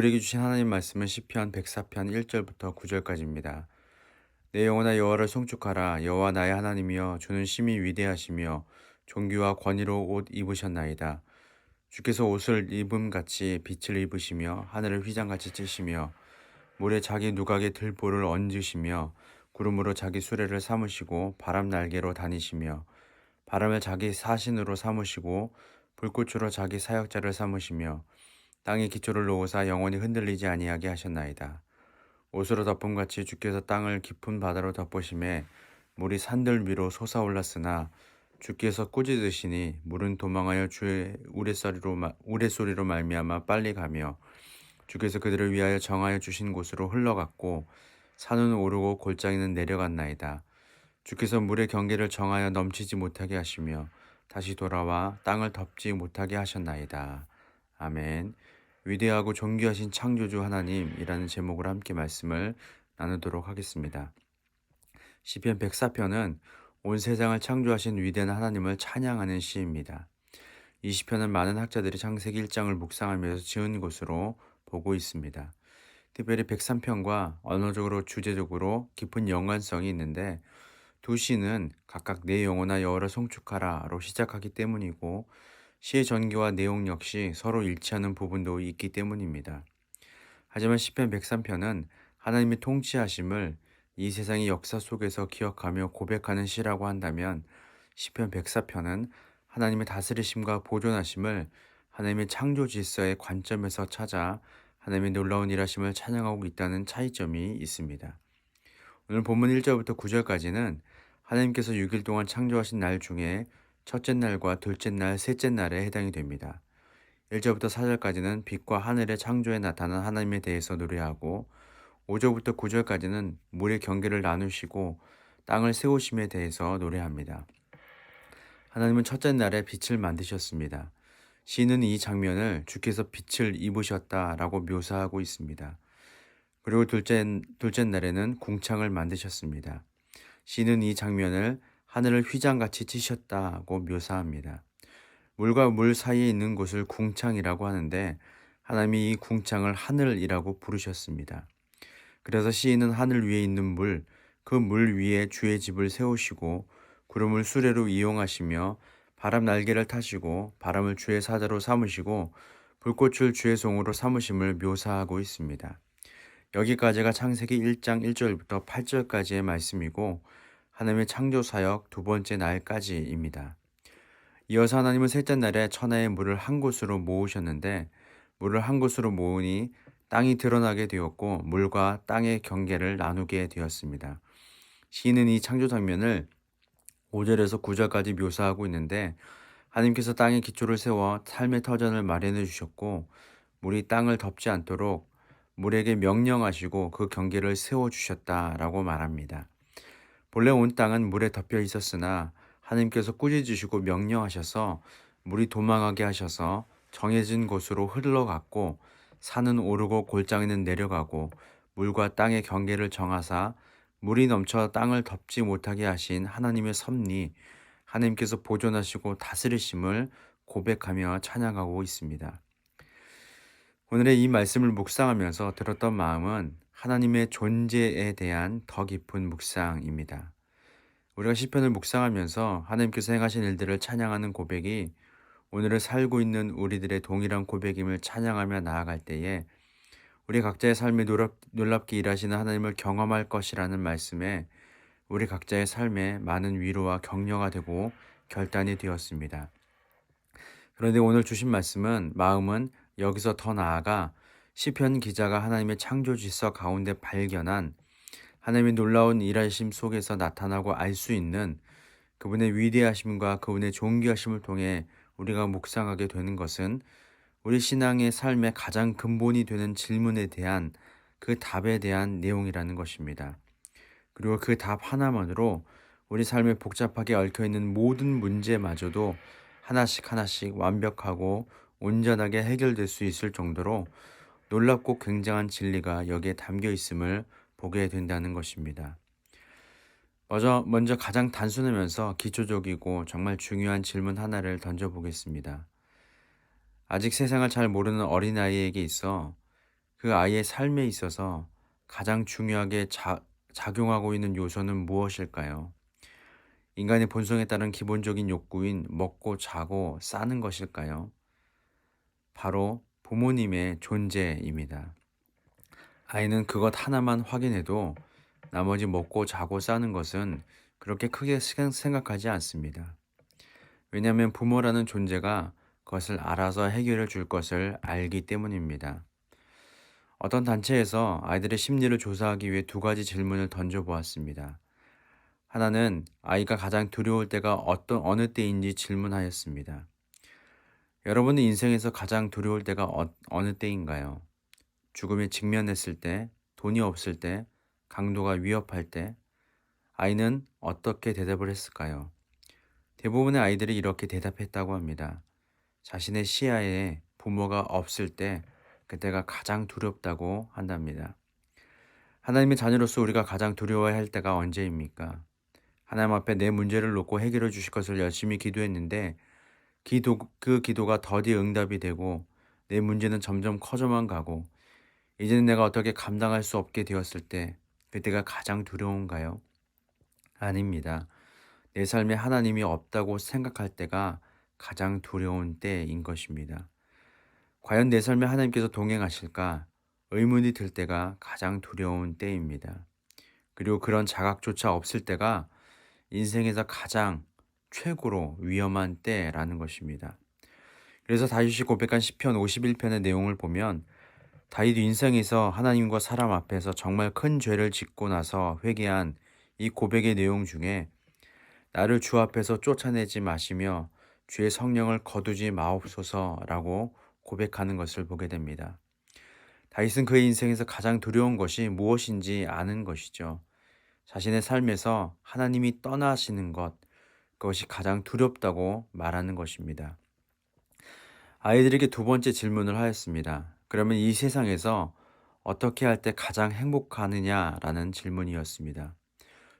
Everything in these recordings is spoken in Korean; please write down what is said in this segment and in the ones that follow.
우리에게 주신 하나님 말씀은 시편 104편 1절부터 9절까지입니다. 내 영혼아 여호와를 송축하라. 여호와 나의 하나님이여, 주는 심히 위대하시며 존귀와 권위로 옷 입으셨나이다. 주께서 옷을 입음같이 빛을 입으시며 하늘을 휘장같이 찌시며 물에 자기 누각에 들보를 얹으시며 구름으로 자기 수레를 삼으시고 바람 날개로 다니시며 바람을 자기 사신으로 삼으시고 불꽃으로 자기 사역자를 삼으시며 땅의 기초를 놓으사 영원히 흔들리지 아니하게 하셨나이다. 옷으로 덮음같이 주께서 땅을 깊은 바다로 덮으심에 물이 산들 위로 솟아올랐으나 주께서 꾸짖으시니 물은 도망하여 주의 우레소리로 말미암아 빨리 가며 주께서 그들을 위하여 정하여 주신 곳으로 흘러갔고 산은 오르고 골짜기는 내려갔나이다. 주께서 물의 경계를 정하여 넘치지 못하게 하시며 다시 돌아와 땅을 덮지 못하게 하셨나이다. 아멘. 위대하고 존귀하신 창조주 하나님이라는 제목으로 함께 말씀을 나누도록 하겠습니다. 시편 104편은 온 세상을 창조하신 위대한 하나님을 찬양하는 시입니다. 이 시편은 많은 학자들이 창세기 1장을 묵상하면서 지은 것으로 보고 있습니다. 특별히 103편과 언어적으로 주제적으로 깊은 연관성이 있는데 두 시는 각각 내 영혼아 여호와를 송축하라로 시작하기 때문이고 시의 전개와 내용 역시 서로 일치하는 부분도 있기 때문입니다. 하지만 시편 103편은 하나님의 통치하심을 이 세상의 역사 속에서 기억하며 고백하는 시라고 한다면 시편 104편은 하나님의 다스리심과 보존하심을 하나님의 창조 질서의 관점에서 찾아 하나님의 놀라운 일하심을 찬양하고 있다는 차이점이 있습니다. 오늘 본문 1절부터 9절까지는 하나님께서 6일 동안 창조하신 날 중에 첫째 날과 둘째 날, 셋째 날에 해당이 됩니다. 1절부터 4절까지는 빛과 하늘의 창조에 나타난 하나님에 대해서 노래하고 5절부터 9절까지는 물의 경계를 나누시고 땅을 세우심에 대해서 노래합니다. 하나님은 첫째 날에 빛을 만드셨습니다. 시는 이 장면을 주께서 빛을 입으셨다라고 묘사하고 있습니다. 그리고 둘째 날에는 궁창을 만드셨습니다. 시는 이 장면을 하늘을 휘장같이 치셨다고 묘사합니다. 물과 물 사이에 있는 곳을 궁창이라고 하는데 하나님이 이 궁창을 하늘이라고 부르셨습니다. 그래서 시인은 하늘 위에 있는 물, 그 물 위에 주의 집을 세우시고 구름을 수레로 이용하시며 바람 날개를 타시고 바람을 주의 사자로 삼으시고 불꽃을 주의 송으로 삼으심을 묘사하고 있습니다. 여기까지가 창세기 1장 1절부터 8절까지의 말씀이고 하나님의 창조 사역 두 번째 날까지입니다. 이어서 하나님은 셋째 날에 천하의 물을 한 곳으로 모으셨는데 물을 한 곳으로 모으니 땅이 드러나게 되었고 물과 땅의 경계를 나누게 되었습니다. 시인은 이 창조 장면을 5절에서 9절까지 묘사하고 있는데 하나님께서 땅의 기초를 세워 삶의 터전을 마련해 주셨고 물이 땅을 덮지 않도록 물에게 명령하시고 그 경계를 세워주셨다라고 말합니다. 본래 온 땅은 물에 덮여 있었으나 하나님께서 꾸짖으시고 명령하셔서 물이 도망하게 하셔서 정해진 곳으로 흘러갔고 산은 오르고 골짜기는 내려가고 물과 땅의 경계를 정하사 물이 넘쳐 땅을 덮지 못하게 하신 하나님의 섭리, 하나님께서 보존하시고 다스리심을 고백하며 찬양하고 있습니다. 오늘의 이 말씀을 묵상하면서 들었던 마음은 하나님의 존재에 대한 더 깊은 묵상입니다. 우리가 시편을 묵상하면서 하나님께서 행하신 일들을 찬양하는 고백이 오늘을 살고 있는 우리들의 동일한 고백임을 찬양하며 나아갈 때에 우리 각자의 삶에 놀랍게 일하시는 하나님을 경험할 것이라는 말씀에 우리 각자의 삶에 많은 위로와 격려가 되고 결단이 되었습니다. 그런데 오늘 주신 마음은 여기서 더 나아가 시편 기자가 하나님의 창조 질서 가운데 발견한 하나님의 놀라운 일하심 속에서 나타나고 알 수 있는 그분의 위대하심과 그분의 존귀하심을 통해 우리가 묵상하게 되는 것은 우리 신앙의 삶의 가장 근본이 되는 질문에 대한 그 답에 대한 내용이라는 것입니다. 그리고 그 답 하나만으로 우리 삶에 복잡하게 얽혀있는 모든 문제마저도 하나씩 완벽하고 온전하게 해결될 수 있을 정도로 놀랍고 굉장한 진리가 여기에 담겨 있음을 보게 된다는 것입니다. 먼저 가장 단순하면서 기초적이고 정말 중요한 질문 하나를 던져보겠습니다. 아직 세상을 잘 모르는 어린아이에게 있어 그 아이의 삶에 있어서 가장 중요하게 작용하고 있는 요소는 무엇일까요? 인간의 본성에 따른 기본적인 욕구인 먹고 자고 싸는 것일까요? 바로 부모님의 존재입니다. 아이는 그것 하나만 확인해도 나머지 먹고 자고 싸는 것은 그렇게 크게 생각하지 않습니다. 왜냐하면 부모라는 존재가 그것을 알아서 해결해 줄 것을 알기 때문입니다. 어떤 단체에서 아이들의 심리를 조사하기 위해 두 가지 질문을 던져보았습니다. 하나는 아이가 가장 두려울 때가 어느 때인지 질문하였습니다. 여러분의 인생에서 가장 두려울 때가 어느 때인가요? 죽음에 직면했을 때, 돈이 없을 때, 강도가 위협할 때, 아이는 어떻게 대답을 했을까요? 대부분의 아이들이 이렇게 대답했다고 합니다. 자신의 시야에 부모가 없을 때, 그때가 가장 두렵다고 한답니다. 하나님의 자녀로서 우리가 가장 두려워야 할 때가 언제입니까? 하나님 앞에 내 문제를 놓고 해결해 주실 것을 열심히 기도했는데, 그 기도가 더디 응답이 되고, 내 문제는 점점 커져만 가고, 이제는 내가 어떻게 감당할 수 없게 되었을 때, 그때가 가장 두려운가요? 아닙니다. 내 삶에 하나님이 없다고 생각할 때가 가장 두려운 때인 것입니다. 과연 내 삶에 하나님께서 동행하실까? 의문이 들 때가 가장 두려운 때입니다. 그리고 그런 자각조차 없을 때가 인생에서 가장 최고로 위험한 때라는 것입니다. 그래서 다윗이 고백한 시편 51편의 내용을 보면 다윗 인생에서 하나님과 사람 앞에서 정말 큰 죄를 짓고 나서 회개한 이 고백의 내용 중에 나를 주 앞에서 쫓아내지 마시며 주의 성령을 거두지 마옵소서라고 고백하는 것을 보게 됩니다. 다윗은 그의 인생에서 가장 두려운 것이 무엇인지 아는 것이죠. 자신의 삶에서 하나님이 떠나시는 것, 그것이 가장 두렵다고 말하는 것입니다. 아이들에게 두 번째 질문을 하였습니다. 그러면 이 세상에서 어떻게 할 때 가장 행복하느냐라는 질문이었습니다.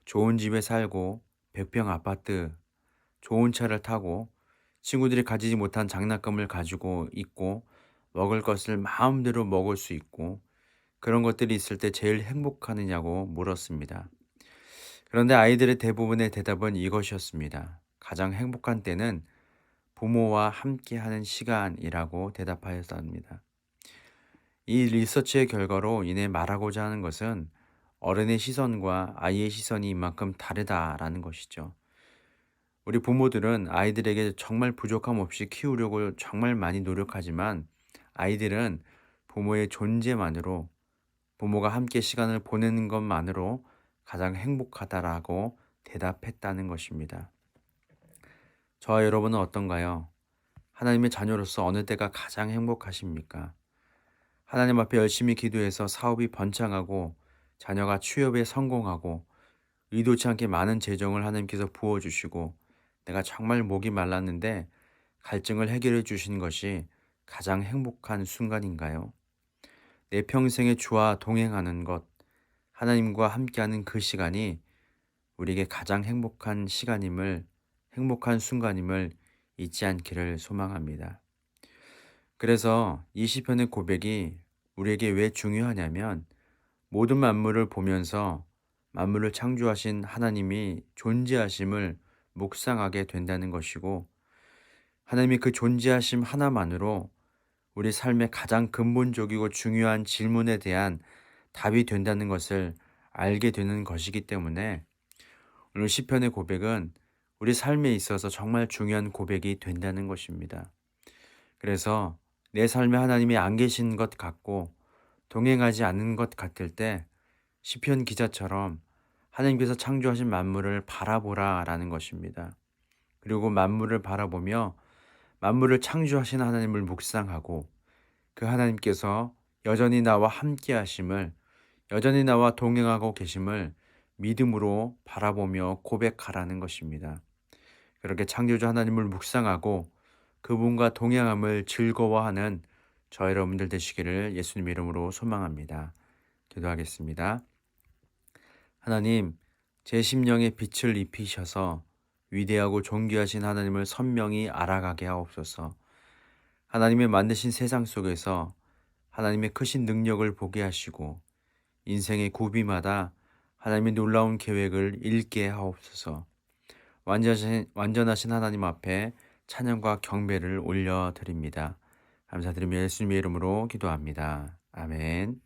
좋은 집에 살고, 100평 아파트, 좋은 차를 타고, 친구들이 가지지 못한 장난감을 가지고 있고, 먹을 것을 마음대로 먹을 수 있고, 그런 것들이 있을 때 제일 행복하느냐고 물었습니다. 그런데 아이들의 대부분의 대답은 이것이었습니다. 가장 행복한 때는 부모와 함께하는 시간이라고 대답하였습니다. 이 리서치의 결과로 인해 말하고자 하는 것은 어른의 시선과 아이의 시선이 이만큼 다르다라는 것이죠. 우리 부모들은 아이들에게 정말 부족함 없이 키우려고 정말 많이 노력하지만 아이들은 부모의 존재만으로 부모가 함께 시간을 보내는 것만으로 가장 행복하다라고 대답했다는 것입니다. 저와 여러분은 어떤가요? 하나님의 자녀로서 어느 때가 가장 행복하십니까? 하나님 앞에 열심히 기도해서 사업이 번창하고 자녀가 취업에 성공하고 의도치 않게 많은 재정을 하나님께서 부어주시고 내가 정말 목이 말랐는데 갈증을 해결해 주신 것이 가장 행복한 순간인가요? 내 평생의 주와 동행하는 것, 하나님과 함께하는 그 시간이 우리에게 가장 행복한 순간임을 잊지 않기를 소망합니다. 그래서 이 시편의 고백이 우리에게 왜 중요하냐면 모든 만물을 보면서 만물을 창조하신 하나님이 존재하심을 묵상하게 된다는 것이고 하나님이 그 존재하심 하나만으로 우리 삶의 가장 근본적이고 중요한 질문에 대한 답이 된다는 것을 알게 되는 것이기 때문에 오늘 시편의 고백은 우리 삶에 있어서 정말 중요한 고백이 된다는 것입니다. 그래서 내 삶에 하나님이 안 계신 것 같고 동행하지 않는 것 같을 때 시편 기자처럼 하나님께서 창조하신 만물을 바라보라라는 것입니다. 그리고 만물을 바라보며 만물을 창조하신 하나님을 묵상하고 그 하나님께서 여전히 나와 함께 하심을 여전히 나와 동행하고 계심을 믿음으로 바라보며 고백하라는 것입니다. 그렇게 창조주 하나님을 묵상하고 그분과 동행함을 즐거워하는 저 여러분들 되시기를 예수님 이름으로 소망합니다. 기도하겠습니다. 하나님, 제 심령에 빛을 입히셔서 위대하고 존귀하신 하나님을 선명히 알아가게 하옵소서. 하나님의 만드신 세상 속에서 하나님의 크신 능력을 보게 하시고 인생의 고비마다 하나님의 놀라운 계획을 읽게 하옵소서. 완전하신 하나님 앞에 찬양과 경배를 올려드립니다. 감사드리며 예수님의 이름으로 기도합니다. 아멘.